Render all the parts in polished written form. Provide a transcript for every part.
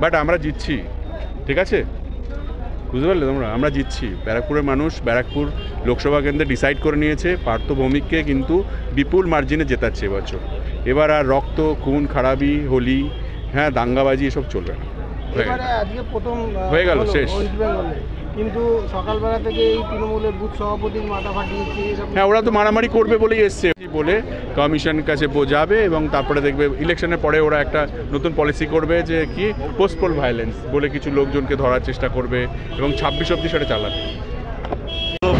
But আমরা জিতছি, ঠিক আছে, বুঝতে পারলে তোমরা, আমরা জিতছি। ব্যারাকপুরের মানুষ ব্যারাকপুর লোকসভা কেন্দ্রে ডিসাইড করে নিয়েছে পার্থ ভৌমিককে কিন্তু বিপুল মার্জিনে জেতাচ্ছে এবছর। এবার আর রক্ত, খুন খারাপি, হোলি, হ্যাঁ, দাঙ্গাবাজি এসব চলবে না। আজকে প্রথম হয়ে গেল, শেষ। কিন্তু সকালবেলা থেকে এই তৃণমূলের বুথ সভাপতির মাথা ফাটিয়েছে। হ্যাঁ, ওরা তো মারামারি করবে বলেই এসছে, বলে কমিশন কাছে যাবে এবং তারপরে দেখবে ইলেকশনের পরে ওরা একটা নতুন পলিসি করবে যে কি পোস্টপোল ভায়োলেন্স বলে কিছু লোকজনকে ধরার চেষ্টা করবে এবং 26 অবধি সেটা চালাবে।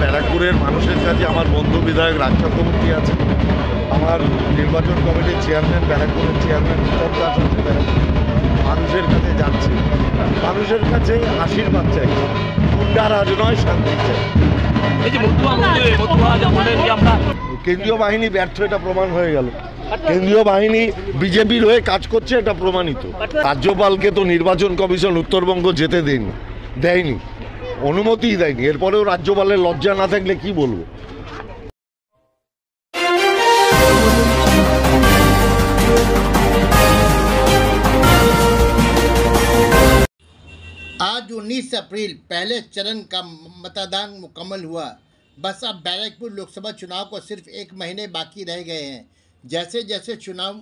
ব্যারাকপুরের মানুষের কাছে আমার বন্ধু বিধায়ক রাজ চক্রবর্তী আছে, আমার নির্বাচন কমিটির চেয়ারম্যান ব্যারাকপুরের চেয়ারম্যান উত্তম দাস আছে, মানুষের কাছে যাচ্ছে, মানুষের কাছে আশীর্বাদ চাই, গুন্ডা রাজ নয়, শান্তি চাই। কেন্দ্রীয় বাহিনী ব্যর্থ, এটা প্রমাণ হয়ে গেল। কেন্দ্রীয় বাহিনী বিজেপির হয়ে কাজ করছে, এটা প্রমাণিত। রাজ্যপালকে তো নির্বাচন কমিশন উত্তরবঙ্গ যেতে দেয়নি, অনুমতিই দেয়নি। এরপরেও রাজ্যপালের লজ্জা না থাকলে কি বলবো। आज 19 अप्रैल पहले चरण का मतदान मुकम्मल हुआ। बस अब बैरकपुर लोकसभा चुनाव को सिर्फ 1 महीने बाकी रह गए हैं। जैसे जैसे चुनाव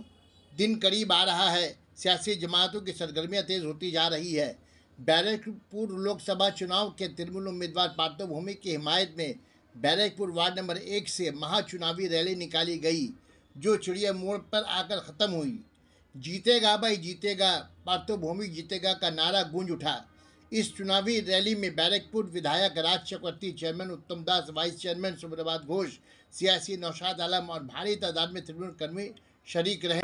दिन करीब आ रहा है, सियासी जमातों की सरगर्मियां तेज होती जा रही है। बैरकपुर लोकसभा चुनाव के तृणमूल उम्मीदवार पार्थ भौमिक की हिमायत में बैरकपुर वार्ड नंबर 1 से महाचुनावी रैली निकाली गई, जो चिड़िया मोड़ पर आकर ख़त्म हुई। जीतेगा भाई जीतेगा, पार्थ भौमिक जीतेगा का नारा गूंज उठा। इस चुनावी रैली में बैरकपुर विधायक राज चक्रवर्ती, चेयरमैन उत्तम दास, वाइस चेयरमैन सुप्रभात घोष, सियासी नौशाद आलम और भारी तादाद में तृणमूल कर्मी शरीक रहे।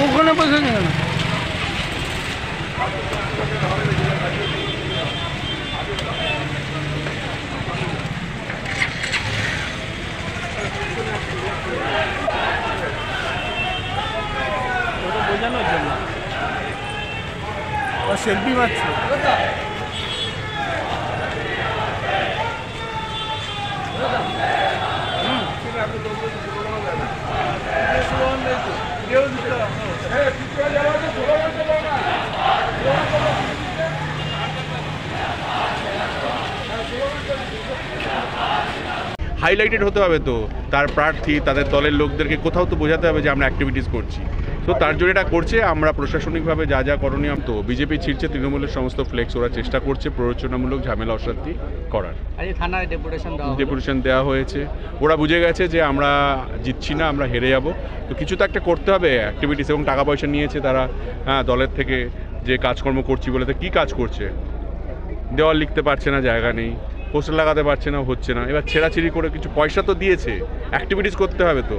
ওখানে বসে না বোঝানোর জন্য সেলফি মারছে। হাইলাইটেড হতে হবে তো তার প্রার্থী, তাদের দলের লোকদেরকে কোথাও তো বোঝাতে হবে যে আমরা অ্যাক্টিভিটিস করছি। তো তার জন্য এটা করছে। আমরা প্রশাসনিকভাবে যা যা করণীয়, তো বিজেপি ছিঁড়ছে তৃণমূলের সমস্ত ফ্লেক্স, ওরা চেষ্টা করছে প্ররোচনামূলক ঝামেলা অশান্তি করার। থানায় ডেপুটেশন দেওয়া হয়েছে। ওরা বুঝে গেছে যে আমরা জিতছি না, আমরা হেরে যাব, তো কিছু তো একটা করতে হবে অ্যাক্টিভিটিস। এবং টাকা পয়সা নিয়েছে তারা, হ্যাঁ, দলের থেকে যে কাজকর্ম করছি বলে, তো কী কাজ করছে? দেওয়াল লিখতে পারছে না, জায়গা নেই, পোস্টার লাগাতে পারছে না, হচ্ছে না। এবার ছেঁড়াছিড়ি করে কিছু পয়সা তো দিয়েছে, অ্যাক্টিভিটিস করতে হবে তো,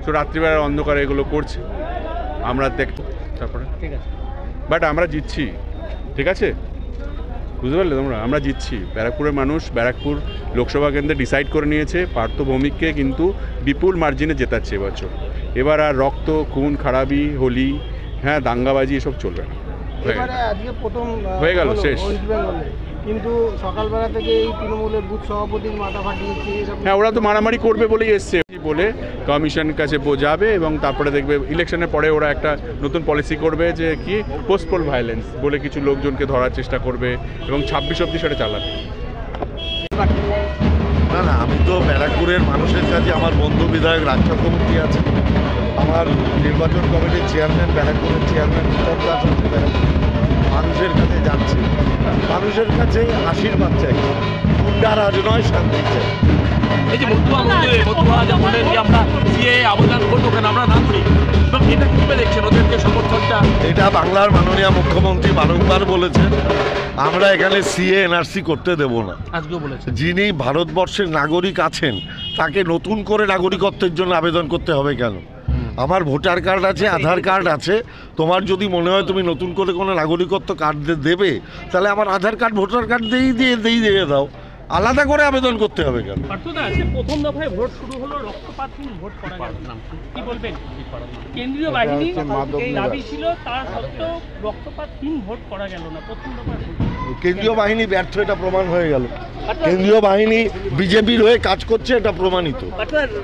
তো রাত্রিবেলার অন্ধকারে এগুলো করছে। আমরা তারপরে ঠিক আছে, বাট আমরা জিতছি, ঠিক আছে, বুঝতে পারলে তোমরা? আমরা জিতছি। ব্যারাকপুরের মানুষ ব্যারাকপুর লোকসভা কেন্দ্রে ডিসাইড করে নিয়েছে পার্থ ভৌমিককে কিন্তু বিপুল মার্জিনে জেতাচ্ছে এবছর। এবার আর রক্ত, খুন খারাপি, হোলি, হ্যাঁ, দাঙ্গাবাজি এসব চলবে না। হয়ে এবারে আজকে প্রথম হয়ে গেল, হলো শেষ। ওয়েস্ট বেঙ্গলে, কিন্তু সকালবেলা থেকে এই তৃণমূলের বুথ সভাপতির মাথা ফাটিয়েছে এরকম। হ্যাঁ, ওরা তো মারামারি করবে বলেই এসছে, বলে কমিশন কাছে যাবে এবং তারপরে দেখবে ইলেকশনের পরে ওরা একটা নতুন পলিসি করবে যে কি পোস্টপোল ভায়োলেন্স বলে কিছু লোকজনকে ধরার চেষ্টা করবে এবং 26 অবধি সেটা চালাবে। না না, আমি তো ব্যারাকপুরের মানুষের কাছে, আমার বন্ধু বিধায়ক রাজ চক্রবর্তী আছে, আমার নির্বাচন কমিটির চেয়ারম্যান, ব্যারাকপুরের চেয়ারম্যান উত্তম দাস আছে, ব্যারাকপুর মানুষের কাছে যাচ্ছে, মানুষের কাছে আশীর্বাদ চাই, গুন্ডা রাজ নয়, শান্তি চাই। এই যে মতুয়া যা বললেন যে আমরা সিএ আবেদন করবো কেন, আমরা নাগরিক, এবং এটা কিভাবে দেখছেন ওদের যে সমর্থনটা? এটা বাংলার মাননীয় মুখ্যমন্ত্রী বারংবার বলেছেন, আমরা এখানে সিএ এনআরসি করতে দেব না। আজকেও বলেছেন যিনি ভারতবর্ষের নাগরিক আছেন তাকে নতুন করে নাগরিকত্বের জন্য আবেদন করতে হবে কেন? আমার ভোটার কার্ড আছে, আধার কার্ড আছে, তোমার যদি মনে হয় তুমি নতুন করে কোনো নাগরিকত্ব কার্ড দেবে, তাহলে আমার আধার কার্ড ভোটার কার্ড দিয়ে দাও, আলাদা করে আবেদন করতে হবে কেন? পার্থদা, আজকে প্রথম দফায় ভোট শুরু হলো, রক্তপাতহীন ভোট করা গেল না, কি বলবেন? কেন্দ্রীয় বাহিনী এই দাবি ছিল, তার সত্ত্বেও রক্তপাতহীন ভোট করা গেল না প্রথম দফায়। কেন্দ্রীয় বাহিনী ব্যর্থ, এটা প্রমাণ হয়ে গেল। কেন্দ্রীয় বাহিনী বিজেপির হয়ে কাজ করছে, এটা প্রমাণিত।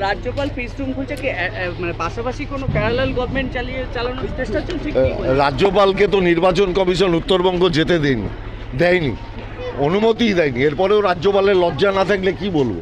রাজ্যপাল ফেসবুক খুলছে কি মানে পাশাপাশি কোনো প্যারালাল গভর্নমেন্ট চালানোর চেষ্টা চলছে? রাজ্যপালকে তো নির্বাচন কমিশন উত্তরবঙ্গ যেতে দেয়নি, অনুমতিই দেয়নি। এরপরেও রাজ্যপালের লজ্জা না থাকলে কি বলবো?